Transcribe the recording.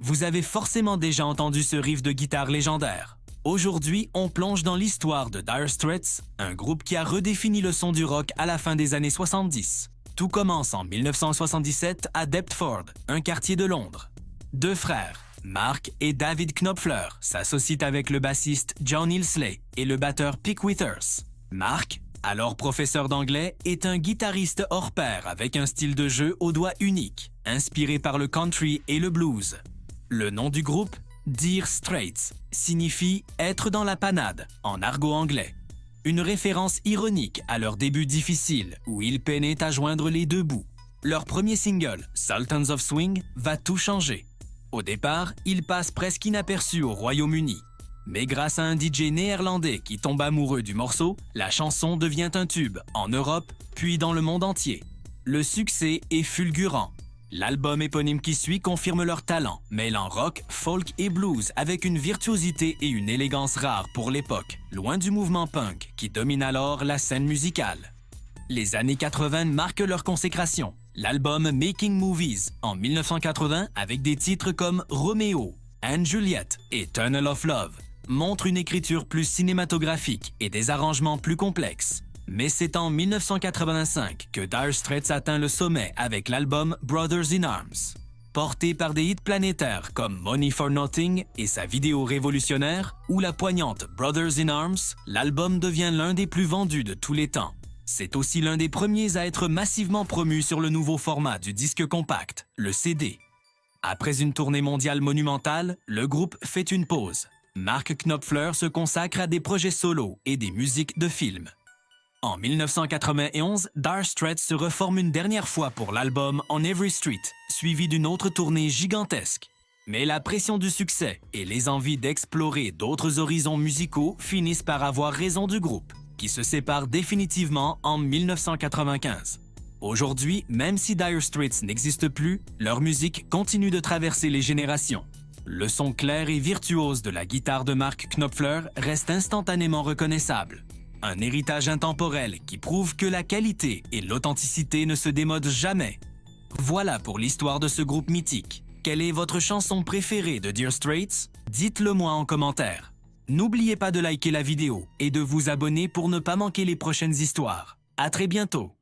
Vous avez forcément déjà entendu ce riff de guitare légendaire. Aujourd'hui, on plonge dans l'histoire de Dire Straits, un groupe qui a redéfini le son du rock à la fin des années 70. Tout commence en 1977 à Deptford, un quartier de Londres. Deux frères, Mark et David Knopfler, s'associent avec le bassiste John Illsley et le batteur Pick Withers. Mark, alors professeur d'anglais, est un guitariste hors pair avec un style de jeu aux doigts unique, inspiré par le country et le blues. Le nom du groupe, Dire Straits, signifie « être dans la panade » en argot anglais. Une référence ironique à leur début difficile où ils peinaient à joindre les deux bouts. Leur premier single, Sultans of Swing, va tout changer. Au départ, ils passent presque inaperçus au Royaume-Uni. Mais grâce à un DJ néerlandais qui tombe amoureux du morceau, la chanson devient un tube en Europe puis dans le monde entier. Le succès est fulgurant. L'album éponyme qui suit confirme leur talent, mêlant rock, folk et blues avec une virtuosité et une élégance rares pour l'époque, loin du mouvement punk qui domine alors la scène musicale. Les années 80 marquent leur consécration. L'album Making Movies en 1980 avec des titres comme Romeo, Anne Juliet et Tunnel of Love montre une écriture plus cinématographique et des arrangements plus complexes. Mais c'est en 1985 que Dire Straits atteint le sommet avec l'album Brothers in Arms. Porté par des hits planétaires comme Money for Nothing et sa vidéo révolutionnaire, ou la poignante Brothers in Arms, l'album devient l'un des plus vendus de tous les temps. C'est aussi l'un des premiers à être massivement promu sur le nouveau format du disque compact, le CD. Après une tournée mondiale monumentale, le groupe fait une pause. Mark Knopfler se consacre à des projets solos et des musiques de films. En 1991, Dire Straits se reforme une dernière fois pour l'album On Every Street, suivi d'une autre tournée gigantesque. Mais la pression du succès et les envies d'explorer d'autres horizons musicaux finissent par avoir raison du groupe, qui se sépare définitivement en 1995. Aujourd'hui, même si Dire Straits n'existe plus, leur musique continue de traverser les générations. Le son clair et virtuose de la guitare de Mark Knopfler reste instantanément reconnaissable. Un héritage intemporel qui prouve que la qualité et l'authenticité ne se démodent jamais. Voilà pour l'histoire de ce groupe mythique. Quelle est votre chanson préférée de Dire Straits? Dites-le moi en commentaire. N'oubliez pas de liker la vidéo et de vous abonner pour ne pas manquer les prochaines histoires. À très bientôt!